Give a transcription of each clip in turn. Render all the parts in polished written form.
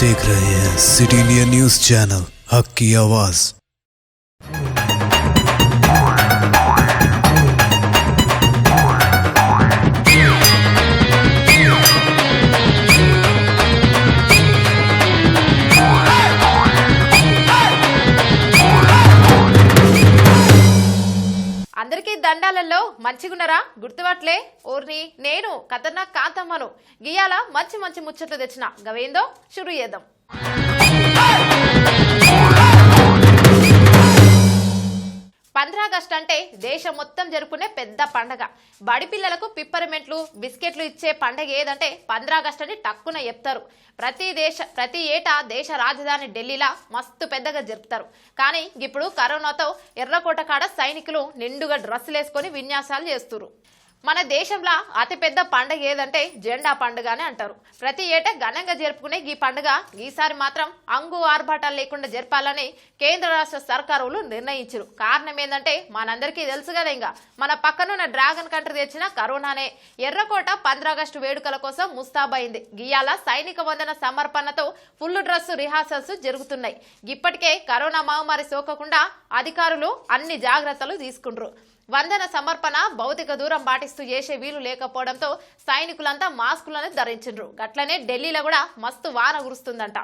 देख रहे हैं सिटिंडिया न्यूज चैनल, हक की आवाज। అందరికీ దండాలలో మంచిగున్నరా? గుర్తుపట్లే ఓర్ని నేను ఖతర్నాక్ కాంతమ్మను గియాల మంచి మంచి ముచ్చట్లు తెచ్చిన గవేందో షురు చేద్దాం. 15 ఆగస్టు అంటే దేశం మొత్తం జరుపుకునే పెద్ద పండగ. బడి పిల్లలకు పిప్పర్మెంట్లు బిస్కెట్లు ఇచ్చే పండగ ఏదంటే 15 ఆగస్టు అని టక్కున చెప్తారు. ప్రతి ఏటా దేశ రాజధాని ఢిల్లీలా మస్తు పెద్దగా జరుపుతారు. కానీ ఇప్పుడు కరోనాతో ఎర్రకోట కాడ సైనికులు నిండుగా డ్రెస్సులు వేసుకొని విన్యాసాలు చేస్తున్నారు. మన దేశంలో అతిపెద్ద పండుగ ఏదంటే జెండా పండుగ అని అంటారు. ప్రతి ఏటా ఘనంగా జరుపుకునే ఈ పండుగ ఈసారి మాత్రం అంగు ఆర్భాటాలు లేకుండా జరపాలని కేంద్ర రాష్ట్ర సర్కారులు నిర్ణయించారు. కారణం ఏంటంటే మనందరికీ తెలుసు కదా, ఇంకా మన పక్కనున్న డ్రాగన్ కంట్రీ తెచ్చిన కరోనానే. ఎర్రకోట 15 ఆగస్టు వేడుకల కోసం ముస్తాబైంది. గియాల సైనిక వందన సమర్పణతో ఫుల్ డ్రెస్ రిహార్సల్స్ జరుగుతున్నాయి. ఇప్పటికే కరోనా మహమ్మారి సోకకుండా అధికారులు అన్ని జాగ్రత్తలు తీసుకుంటారు. వందన సమర్పణ భౌతిక దూరం పాటిస్తూ చేసే వీలు లేకపోవడంతో సైనికులంతా మాస్కులను ధరించారు. గట్లనే ఢిల్లీలో కూడా మస్తు వాన కురుస్తుందంట.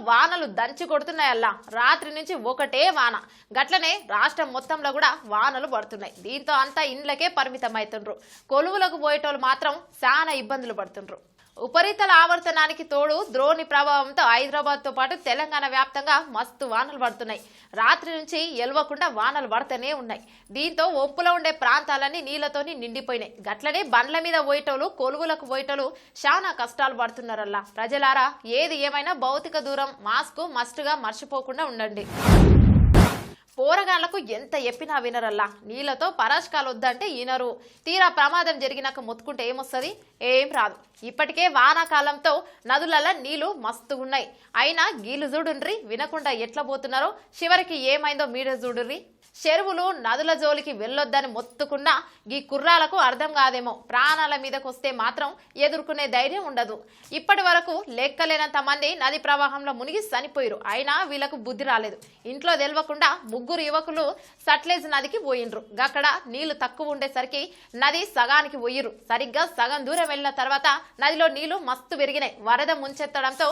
వానలు దంచి కొడుతున్నాయల్లా. రాత్రి నుంచి ఒకటే వాన. గట్లనే రాష్ట్రం మొత్తంలో కూడా వానలు పడుతున్నాయి. దీంతో అంతా ఇండ్లకే పరిమితం అవుతుండ్రు. కొలువులకు పోయేటోళ్ళు మాత్రం చాలా ఇబ్బందులు పడుతుండ్రు. ఉపరితల ఆవర్తనానికి తోడు ద్రోణి ప్రభావంతో హైదరాబాద్ తో పాటు తెలంగాణ వ్యాప్తంగా మస్తు వానలు పడుతున్నాయి. రాత్రి నుంచి ఎలవకుండా వానలు పడుతూనే ఉన్నాయి. దీంతో ఒప్పులో ఉండే ప్రాంతాలన్నీ నీళ్లతోని నిండిపోయినాయి. గట్లనే బండ్ల మీద పోయేటోళ్ళు కొలువులకు పోయేటోళ్ళు చాలా కష్టాలు పడుతున్నారల్లా. ప్రజలారా, ఏది ఏమైనా భౌతిక దూరం మాస్క్ మస్ట్గా మర్చిపోకుండా ఉండండి. పోరగాళ్లకు ఎంత చెప్పినా వినరల్లా. నీళ్లతో పరాష్కాలు వద్దంటే ఈనరు. తీరా ప్రమాదం జరిగినాక మొత్తుకుంటే ఏమొస్తుంది? ఏం రాదు. ఇప్పటికే వానాకాలంతో నదులలో నీళ్లు మస్తు ఉన్నాయి. అయినా గీలు చూడుండ్రి, వినకుండా ఎట్లా పోతున్నారో. చివరికి ఏమైందో మీరే చూడుర్రి. చెరువులు నదుల జోలికి వెళ్ళొద్దని మొత్తుకున్నా ఈ కుర్రాలకు అర్థం కాదేమో. ప్రాణాల మీదకు వస్తే మాత్రం ఎదుర్కొనే ధైర్యం ఉండదు. ఇప్పటి వరకు లెక్కలేనంత మంది నది ప్రవాహంలో మునిగి చనిపోయారు. అయినా వీళ్లకు బుద్ధి రాలేదు. ఇంట్లో తెలవకుండా 3 యువకులు సట్లెజ్ నదికి పోయిండ్రు. అక్కడ నీళ్లు తక్కువ ఉండేసరికి నది సగానికి పోయిరు. సరిగ్గా సగం దూరం వెళ్ళిన తర్వాత నదిలో నీళ్లు మస్తు పెరిగినాయి. వరద ముంచెత్తడంతో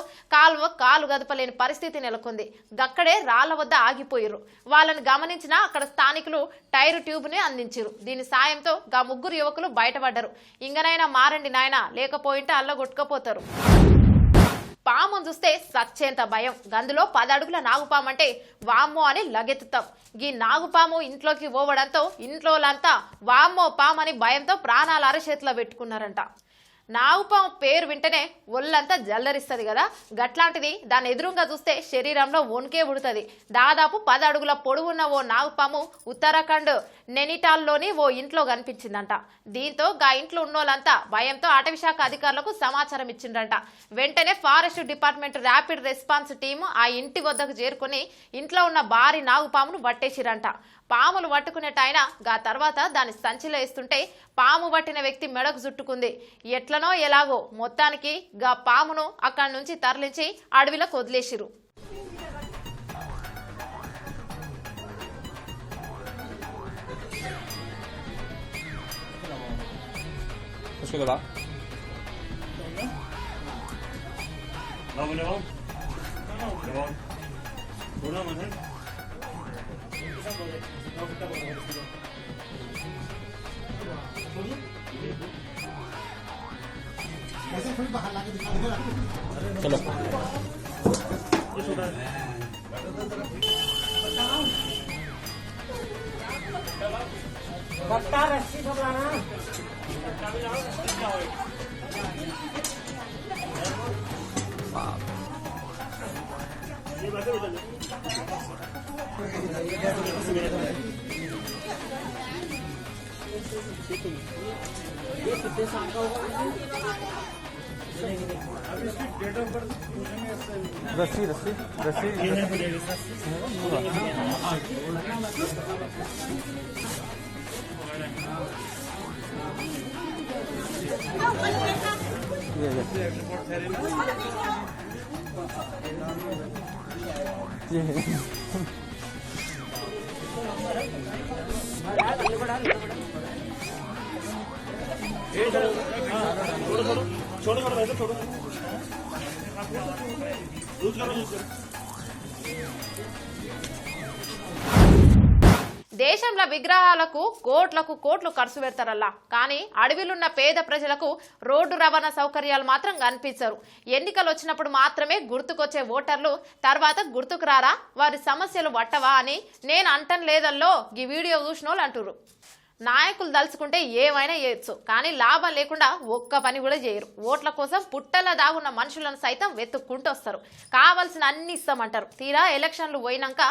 కాలు గదపలేని పరిస్థితి నెలకొంది. గక్కడే రాళ్ల వద్ద ఆగిపోయిరు. వాళ్ళని గమనించిన అక్కడ స్థానికులు టైరు ట్యూబ్ ని అందించారు. దీని సాయంతో 3 యువకులు బయటపడ్డారు. ఇంగనైనా మారండి నాయన, లేకపోయింటే అల్ల కొట్టుకపోతారు. పామును చూస్తే సచ్చేంత భయం. గందులో 10 అడుగుల నాగుపాము అంటే వామ్మో అని లగెత్తుతాం. ఈ నాగుపాము ఇంట్లోకి పోవడంతో ఇంట్లోలంతా వామ్మో పాము అని భయంతో ప్రాణాలు అరచేతిలో పెట్టుకున్నారంట. నాగుపాము పేరు వింటేనే ఒళ్ళంతా జల్లరిస్తుంది కదా. గట్లాంటిది దాని ఎదురుగా చూస్తే శరీరంలో వణుకే ఉడుతుంది. దాదాపు 10 అడుగుల పొడవున్న ఓ నాగుపాము ఉత్తరాఖండ్ నెనిటాల్లోని ఓ ఇంట్లో కనిపించిందంట. దీంతో గా ఇంట్లో ఉన్నోళ్ళంతా భయంతో అటవీశాఖ అధికారులకు సమాచారం ఇచ్చిండ్రంట. వెంటనే forest department rapid response team ఆ ఇంటి వద్దకు చేరుకుని ఇంట్లో ఉన్న భారీ నాగుపామును పట్టేసిరంట. పాములు పట్టుకునేటైనా గా తర్వాత దాని సంచిలో వేస్తుంటే పాము పట్టిన వ్యక్తి మెడకు చుట్టుకుంది. ఎట్లనో ఎలాగో మొత్తానికి గా పామును అక్కడి నుంచి తరలించి అడవిలోకి వదిలేసిరు. चलो रस्सी सब लाना रस्सी रस्सी रस्सी छोड़ो छोड़ो वैसे छोड़ो यूज करो यूज करो దేశంలో విగ్రహాలకు కోట్లకు కోట్లు ఖర్చు పెడతారల్లా కానీ అడవిలున్న పేద ప్రజలకు రోడ్డు రవాణా సౌకర్యాలు మాత్రం కనిపించరు. ఎన్నికలు వచ్చినప్పుడు మాత్రమే గుర్తుకొచ్చే ఓటర్లు తర్వాత గుర్తుకు రారా, వారి సమస్యలు వట్టవా అని నేను అంటం లేదల్లో ఈ వీడియో చూసినోళ్ళు అంటున్నారు. నాయకులు దలుచుకుంటే ఏమైనా చేయొచ్చు కానీ లాభం లేకుండా ఒక్క పని కూడా చేయరు. ఓట్ల కోసం పుట్టలా దాగున్న మనుషులను సైతం వెతుక్కుంటూ వస్తారు. కావాల్సిన అన్ని ఇస్తామంటారు. తీరా ఎలక్షన్లు పోయినాక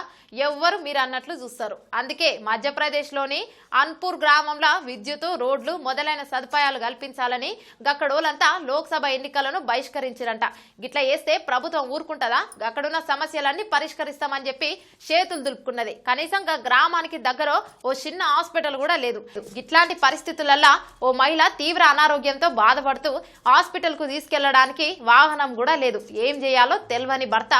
ఎవ్వరు మీరు అన్నట్లు చూస్తారు. అందుకే మధ్యప్రదేశ్లోని అన్పూర్ గ్రామంలో విద్యుత్, రోడ్లు మొదలైన సదుపాయాలు కల్పించాలని గక్కడోలంతా లోక్సభ ఎన్నికలను బహిష్కరించారంట. గిట్లా చేస్తే ప్రభుత్వం ఊరుకుంటుందా? గక్కడున్న సమస్యలన్నీ పరిష్కరిస్తామని చెప్పి చేతులు దులుపుకున్నది. కనీసం గ్రామానికి దగ్గర ఓ చిన్న హాస్పిటల్ కూడా లేదు. ఇట్లాంటి పరిస్థితులలో ఓ మహిళ తీవ్ర అనారోగ్యంతో బాధపడుతూ హాస్పిటల్ కు తీసుకెళ్లడానికి వాహనం కూడా లేదు. ఏం చేయాలో తెలియని భర్త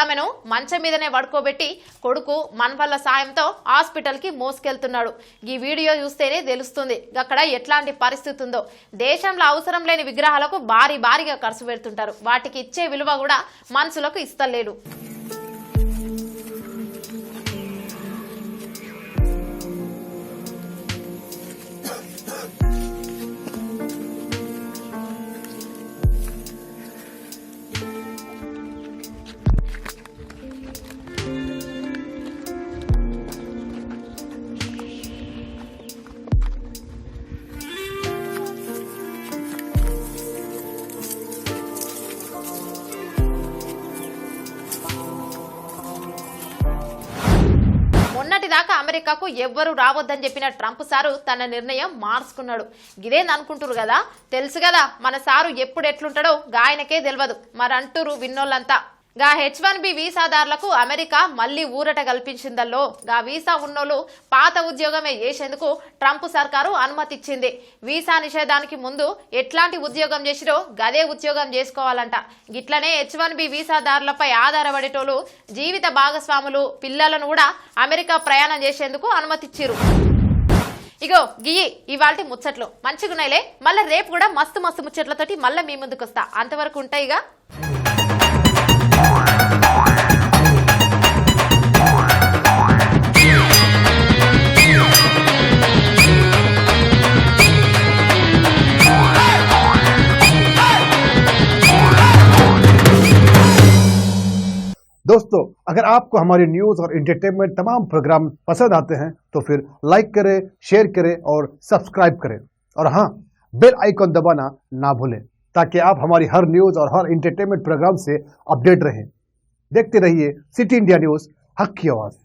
ఆమెను మంచం మీదనే పడుకోబెట్టి కొడుకు మనవల్ల సాయంతో హాస్పిటల్ కి మోసుకెళ్తున్నాడు. ఈ వీడియో చూస్తేనే తెలుస్తుంది అక్కడ ఎట్లాంటి పరిస్థితి ఉందో. దేశంలో అవసరం లేని విగ్రహాలకు భారీగా ఖర్చు పెడుతుంటారు. వాటికి ఇచ్చే విలువ కూడా మనుషులకు ఇస్తలేడు. మొన్నటిదాకా అమెరికాకు ఎవ్వరు రావద్దని చెప్పిన ట్రంప్ సారు తన నిర్ణయం మార్చుకున్నాడు. ఇదేందనుకుంటారు కదా, తెలుసు కదా మన సారు ఎప్పుడు ఎట్లుంటాడో గాయనకే తెలియదు మరంటూరు విన్నోళ్ళంతా. గా H1B వీసాదారులకు అమెరికా మళ్లీ ఊరట కల్పించిందల్లో. గా వీసా ఉన్నోళ్ళు పాత ఉద్యోగమే చేసేందుకు ట్రంప్ సర్కారు అనుమతి ఇచ్చింది. వీసా నిషేధానికి ముందు ఎట్లాంటి ఉద్యోగం చేసిరో గదే ఉద్యోగం చేసుకోవాలంట. గిట్లనే H1B వీసాదారులపై ఆధారపడేటోళ్ళు జీవిత భాగస్వాములు, పిల్లలను కూడా అమెరికా ప్రయాణం చేసేందుకు అనుమతిచ్చిరు. ఇగో గియి ఇవాల్టి ముచ్చట్లు మంచిగున్నాయిలే. మళ్ళీ రేపు కూడా మస్తు ముచ్చట్లతోటి మళ్ళీ మీ ముందుకు వస్తా. అంతవరకు ఉంటాయిగా. दोस्तों, अगर आपको हमारी न्यूज़ और एंटरटेनमेंट तमाम प्रोग्राम पसंद आते हैं तो फिर लाइक करें, शेयर करें और सब्सक्राइब करें और हाँ, बेल आइकॉन दबाना ना भूलें ताकि आप हमारी हर न्यूज़ और हर एंटरटेनमेंट प्रोग्राम से अपडेट रहें। देखते रहिए सिटी इंडिया न्यूज़, हक की आवाज़।